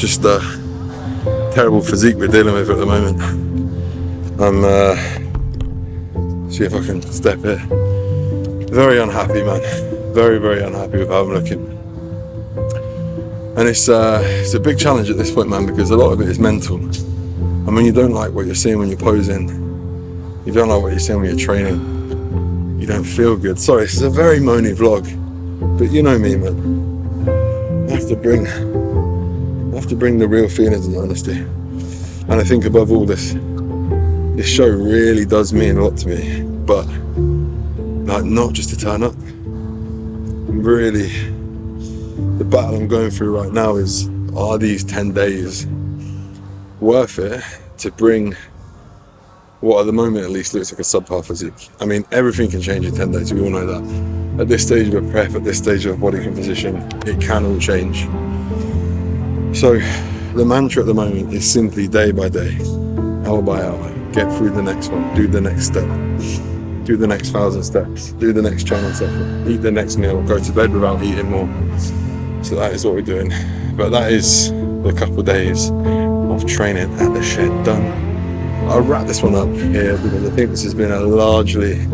just a terrible physique we're dealing with at the moment. I'm see if I can step here. Very unhappy, man. Very, very unhappy with how I'm looking. And it's a big challenge at this point, man, because a lot of it is mental. I mean, you don't like what you're seeing when you're posing. You don't like what you're seeing when you're training. You don't feel good. Sorry, this is a very moany vlog, but you know me, man. I have to bring the real feelings and honesty. And I think above all this show really does mean a lot to me. But like, not just to turn up. Really, the battle I'm going through right now is, are these 10 days worth it to bring what at the moment at least looks like a subpar physique? I mean, everything can change in 10 days, we all know that. At this stage of prep, at this stage of body composition, it can all change. So the mantra at the moment is simply day by day, hour by hour, get through the next one, do the next step, do the next 1,000 steps, do the next training session, eat the next meal, go to bed without eating more. So that is what we're doing. But that is the couple of days of training at the shed done. I'll wrap this one up here because I think this has been a largely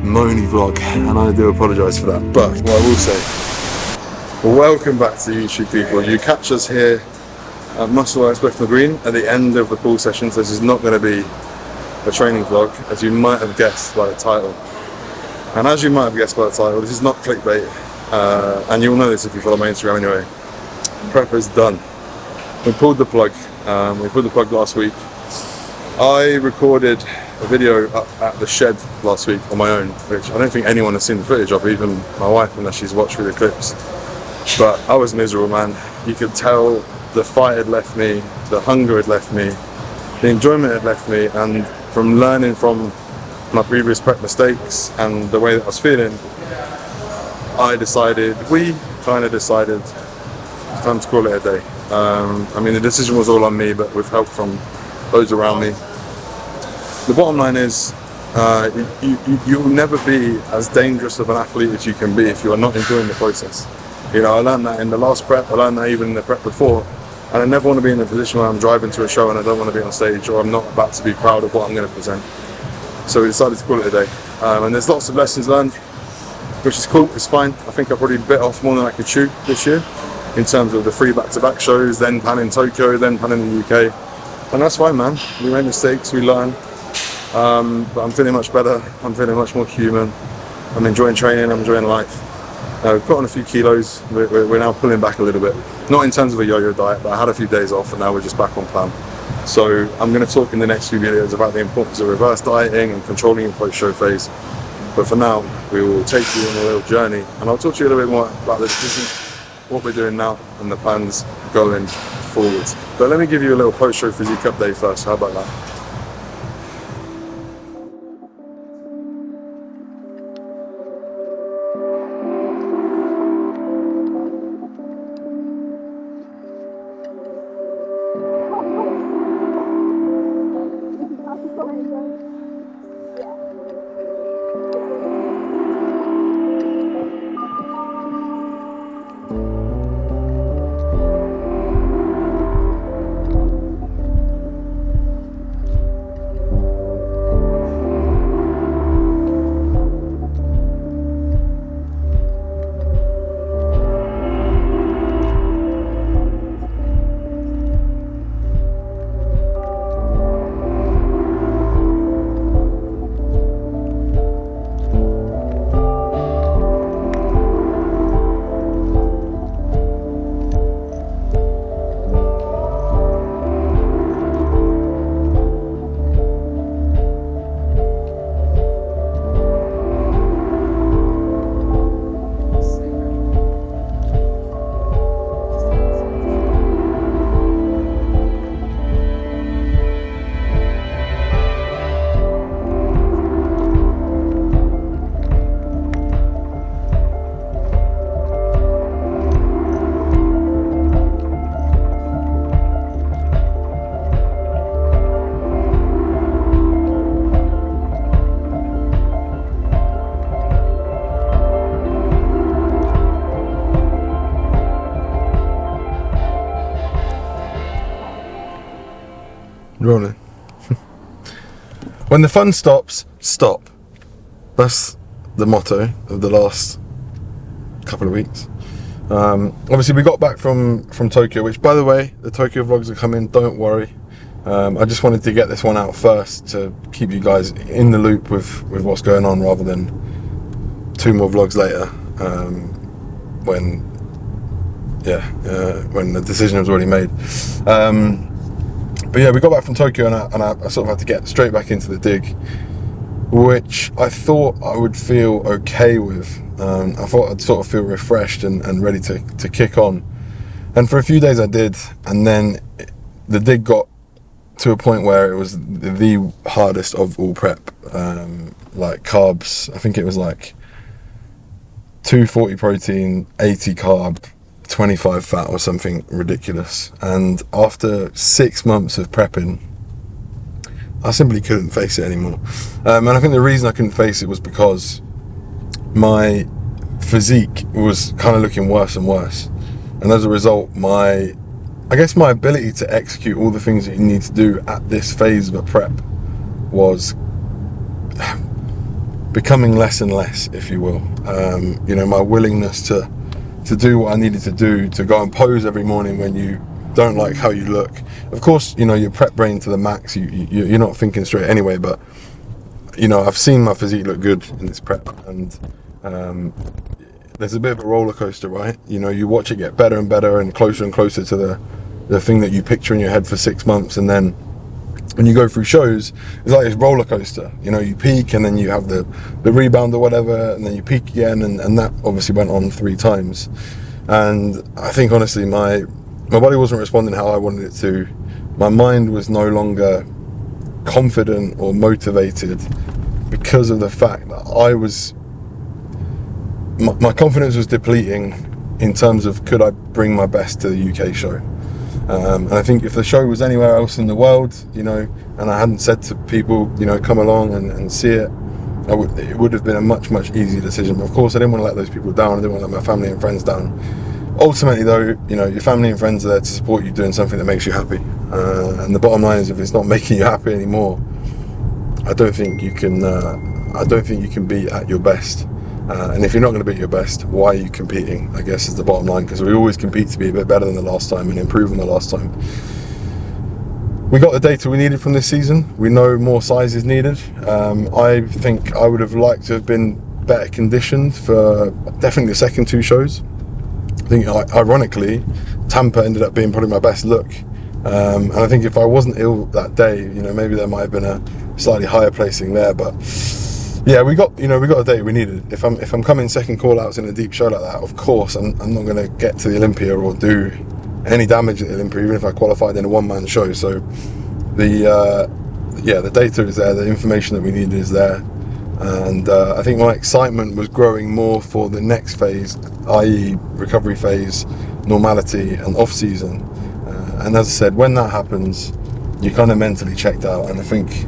moany vlog, and I do apologise for that. But what I will say, welcome back to YouTube, people. You catch us here at Muscle Ice Bethnal Green at the end of the pool session. So this is not going to be a training vlog, as you might have guessed by the title. And as you might have guessed by the title, this is not clickbait, and you'll know this if you follow my Instagram anyway. Prep is done. We pulled the plug. We pulled the plug last week. I recorded a video up at the shed last week on my own, which I don't think anyone has seen the footage of, even my wife, unless she's watched through the clips. But I was miserable, man. You could tell the fight had left me, the hunger had left me, the enjoyment had left me, and from learning from my previous prep mistakes and the way that I was feeling, we kind of decided it's time to call it a day. I mean, the decision was all on me, but with help from those around me. The bottom line is, you'll never be as dangerous of an athlete as you can be if you are not enjoying the process. You know, I learned that in the last prep, I learned that even in the prep before, and I never want to be in a position where I'm driving to a show and I don't want to be on stage, or I'm not about to be proud of what I'm going to present. So we decided to call it a day. And there's lots of lessons learned, which is cool, it's fine. I think I probably bit off more than I could chew this year, in terms of the 3 back-to-back shows, then planning Tokyo, then planning the UK. And that's fine, man. We made mistakes, we learn. But I'm feeling much better. I'm feeling much more human. I'm enjoying training, I'm enjoying life. We've put on a few kilos. We're now pulling back a little bit. Not in terms of a yo-yo diet, but I had a few days off and now we're just back on plan. So I'm going to talk in the next few videos about the importance of reverse dieting and controlling your post-show phase. But for now, we will take you on a little journey, and I'll talk to you a little bit more about the decision, what we're doing now, and the plans going forward. But let me give you a little post-show physique update first. How about that? when the fun stops, stop. That's the motto of the last couple of weeks. Obviously we got back from Tokyo, which, by the way, the Tokyo vlogs are coming, don't worry. I just wanted to get this one out first to keep you guys in the loop with what's going on, rather than 2 more vlogs later, when the decision was already made. But yeah, we got back from Tokyo, and I sort of had to get straight back into the dig, which I thought I would feel okay with. I thought I'd sort of feel refreshed and ready to kick on. And for a few days I did, and then the dig got to a point where it was the hardest of all prep. Like carbs, I think it was like 240 protein, 80 carb, 25 fat or something ridiculous. And after 6 months of prepping, I simply couldn't face it anymore. And I think the reason I couldn't face it was because my physique was kind of looking worse and worse. And as a result, my ability to execute all the things that you need to do at this phase of a prep was becoming less and less, if you will. My willingness to do what I needed to do, to go and pose every morning when you don't like how you look. Of course, your prep brain to the max, you're not thinking straight anyway, but I've seen my physique look good in this prep, and there's a bit of a roller coaster, right? You watch it get better and better and closer to the thing that you picture in your head for 6 months, and then when you go through shows, it's like this roller coaster. You peak, and then you have the rebound or whatever, and then you peak again, and that obviously went on 3 times. And I think honestly my body wasn't responding how I wanted it to. My mind was no longer confident or motivated because of the fact that my confidence was depleting in terms of, could I bring my best to the UK show? And I think if the show was anywhere else in the world, and I hadn't said to people, come along and see it, it would have been a much, much easier decision. But of course I didn't want to let those people down. I didn't want to let my family and friends down. Ultimately though, your family and friends are there to support you doing something that makes you happy. And the bottom line is, if it's not making you happy anymore, I don't think you can be at your best. And if you're not going to be at your best, why are you competing, I guess, is the bottom line, because we always compete to be a bit better than the last time and improve on the last time. We got the data we needed from this season. We know more size is needed. I think I would have liked to have been better conditioned for definitely the second 2 shows. I think, ironically, Tampa ended up being probably my best look. And I think if I wasn't ill that day, maybe there might have been a slightly higher placing there. But yeah, we got the data we needed. If I'm coming second call outs in a deep show like that, of course I'm not going to get to the Olympia or do any damage at the Olympia, even if I qualified in a 1-man show. So the data is there, the information that we needed is there, and I think my excitement was growing more for the next phase, i.e. recovery phase, normality and off season. And as I said, when that happens, you're kind of mentally checked out, and I think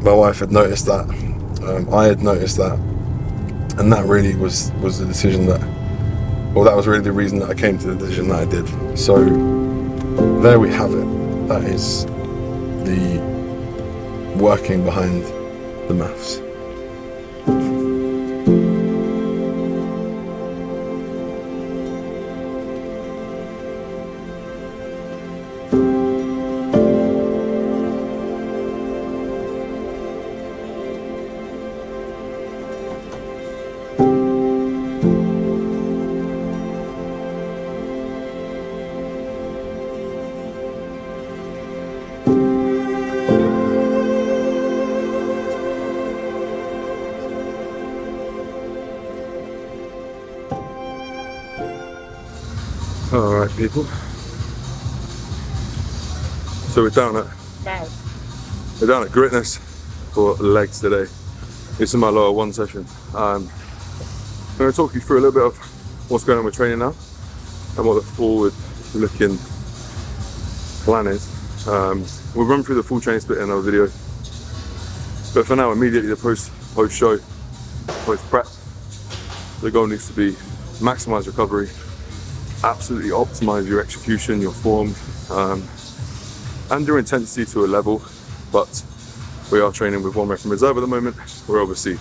my wife had noticed that. I had noticed that, and that really was the decision that was really the reason that I came to the decision that I did. So there we have it. That is the working behind the maths. Alright people, so we're down at Gritness for legs today. This is my lower 1 session. I'm going to talk you through a little bit of what's going on with training now and what the forward looking plan is. We'll run through the full training split in another video, but for now, immediately the post show, post prep, the goal needs to be maximize recovery, absolutely optimize your execution, your form, and your intensity to a level, but We are training with 1 rep in reserve at the moment. We're obviously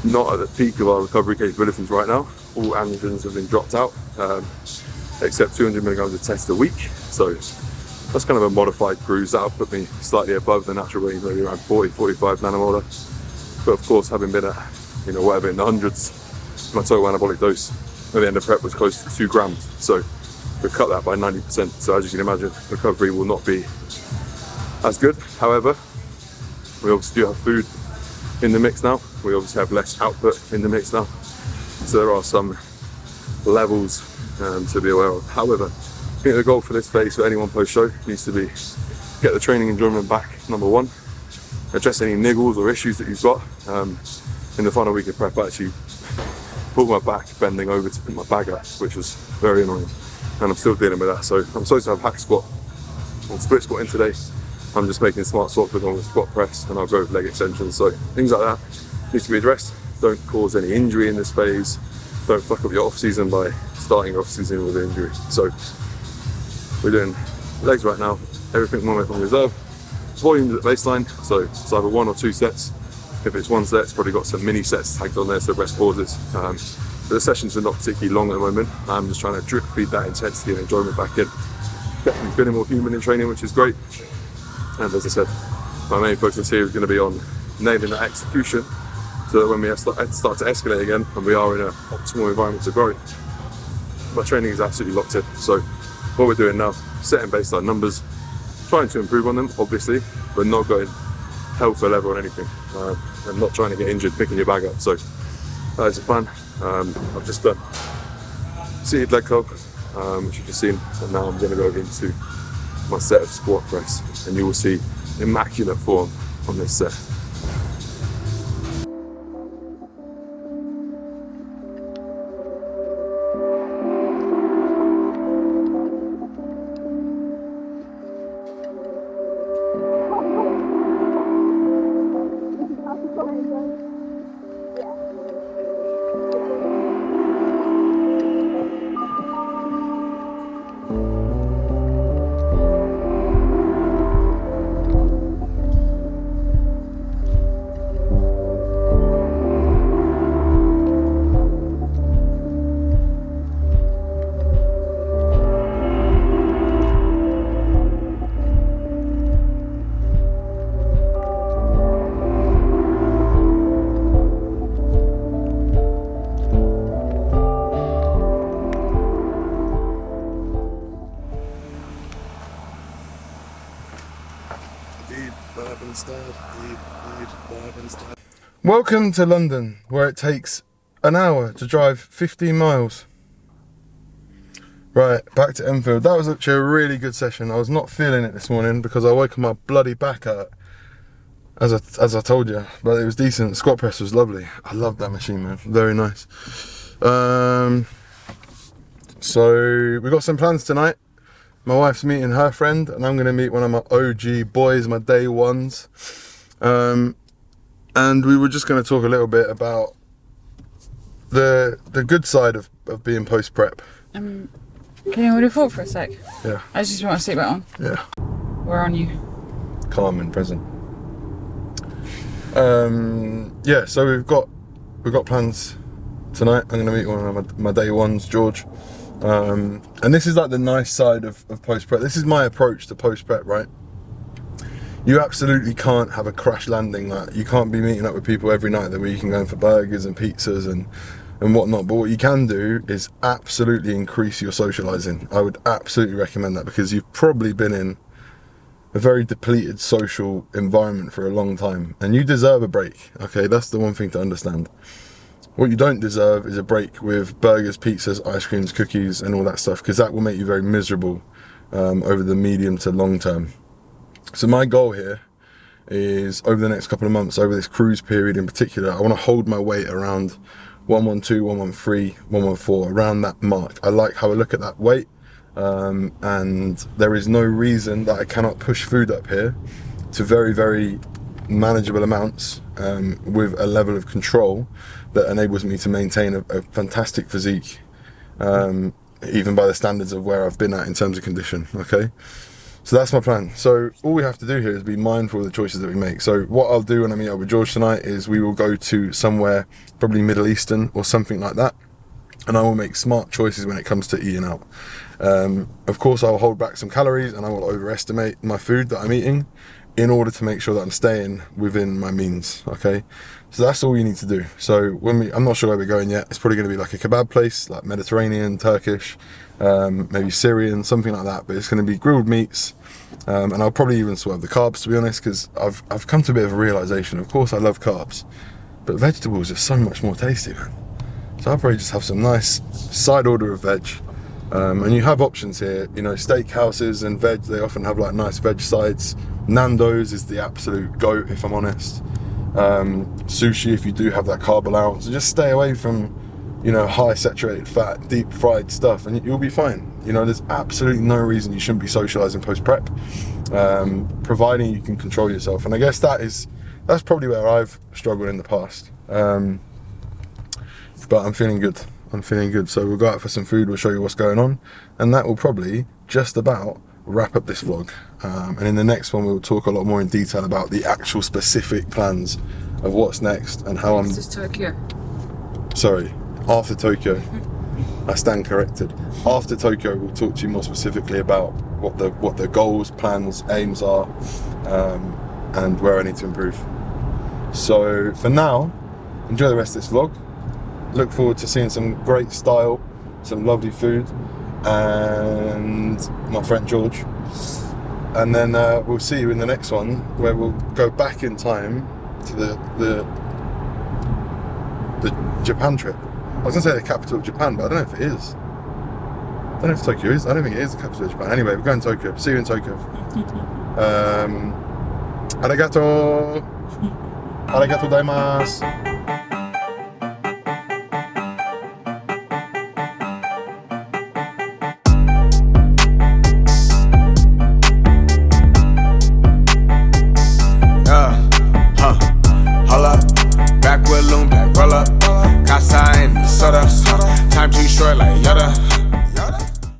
not at the peak of our recovery capabilities right now. All androgens have been dropped out, except 200 milligrams of test a week. So that's kind of a modified cruise. That'll put me slightly above the natural range, maybe around 40, 45 nanomolar. But of course, having been at, whatever, in the hundreds, my total anabolic dose at the end of prep was close to 2 grams. So we've cut that by 90%. So as you can imagine, recovery will not be as good. However, we obviously do have food in the mix now. We obviously have less output in the mix now. So there are some levels to be aware of. However, I think the goal for this phase for anyone post-show needs to be get the training enjoyment back, number 1. Address any niggles or issues that you've got. In the final week of prep, I actually pulled my back bending over to pick my bag up, which was very annoying. And I'm still dealing with that. So I'm supposed to have hack squat and split squat in today. I'm just making smart swaps with on the squat press, and I'll go with leg extensions. So things like that need to be addressed. Don't cause any injury in this phase. Don't fuck up your off season by starting your off season with an injury. So we're doing legs right now, everything 1 rep on reserve. Volumes at baseline, so it's either 1 or 2 sets. If it's 1 set, it's probably got some mini sets tagged on there, so rest pauses. But the sessions are not particularly long at the moment. I'm just trying to drip feed that intensity and enjoyment back in. Definitely feeling more human in training, which is great. And as I said, my main focus here is going to be on nailing that execution, so that when we start to escalate again and we are in an optimal environment to grow, my training is absolutely locked in. So what we're doing now, setting baseline numbers, trying to improve on them, obviously, but not going hell for leather on anything, and not trying to get injured picking your bag up. So that is the plan. I've just done seated leg curl, which you've just seen, and now I'm going to go into my set of squat press, and you will see immaculate form on this set. Welcome to London, where it takes an hour to drive 15 miles. Right, back to Enfield. That was actually a really good session. I was not feeling it this morning because I woke my bloody back out, as I told you, but it was decent. Squat press was lovely. I love that machine, man. Very nice. So we got some plans tonight. My wife's meeting her friend, and I'm going to meet one of my OG boys, my day ones. And we were just going to talk a little bit about the good side of being post-prep. Can you hold your thought for a sec? Yeah. I just want to seatbelt on. Yeah. We're on you. Calm and present. Yeah, so we've got plans tonight. I'm going to meet one of my day ones, George. And this is like the nice side of post-prep. This is my approach to post-prep, right? You absolutely can't have a crash landing. Like, you can't be meeting up with people every night that where you can go in for burgers and pizzas and whatnot. But what you can do is absolutely increase your socializing. I would absolutely recommend that, because you've probably been in a very depleted social environment for a long time, and you deserve a break. Okay, that's the one thing to understand. What you don't deserve is a break with burgers, pizzas, ice creams, cookies, and all that stuff, because that will make you very miserable over the medium to long term. So my goal here is, over the next couple of months, over this cruise period in particular, I want to hold my weight around 112, 113, 114, around that mark. I like how I look at that weight, and there is no reason that I cannot push food up here to very, very manageable amounts with a level of control that enables me to maintain a fantastic physique, even by the standards of where I've been at in terms of condition, okay? So that's my plan. So all we have to do here is be mindful of the choices that we make. So what I'll do when I meet up with George tonight is we will go to somewhere probably Middle Eastern or something like that, and I will make smart choices when it comes to eating out. Of course, I'll hold back some calories and I will overestimate my food that I'm eating in order to make sure that I'm staying within my means, okay? So that's all you need to do. So I'm not sure where we're going yet. It's probably going to be like a kebab place, like Mediterranean, Turkish, maybe Syrian, something like that. But it's going to be grilled meats, and I'll probably even swerve the carbs, to be honest, because I've come to a bit of a realization. Of course, I love carbs, but vegetables are so much more tasty, man. So I'll probably just have some nice side order of veg. And you have options here, you know, steakhouses and veg, they often have like nice veg sides. Nando's is the absolute goat, if I'm honest. Sushi, if you do have that carb allowance. So just stay away from, you know, high saturated fat, deep fried stuff, and you'll be fine. You know, there's absolutely no reason you shouldn't be socializing post prep, providing you can control yourself. And I guess that's probably where I've struggled in the past. But I'm feeling good. So we'll go out for some food, we'll show you what's going on, and that will probably just about wrap up this vlog. And in the next one we'll talk a lot more in detail about the actual specific plans of what's next and how This is Tokyo. Sorry, after Tokyo. I stand corrected. After Tokyo we'll talk to you more specifically about what the goals, plans, aims are, and where I need to improve. So for now, enjoy the rest of this vlog. Look forward to seeing some great style, some lovely food, and my friend George. And then we'll see you in the next one, where we'll go back in time to the Japan trip. I was gonna say the capital of Japan, but I don't know if it is. I don't know if Tokyo is. I don't think it is the capital of Japan. Anyway, we're going to Tokyo. See you in Tokyo. Arigato. Arigato gozaimasu.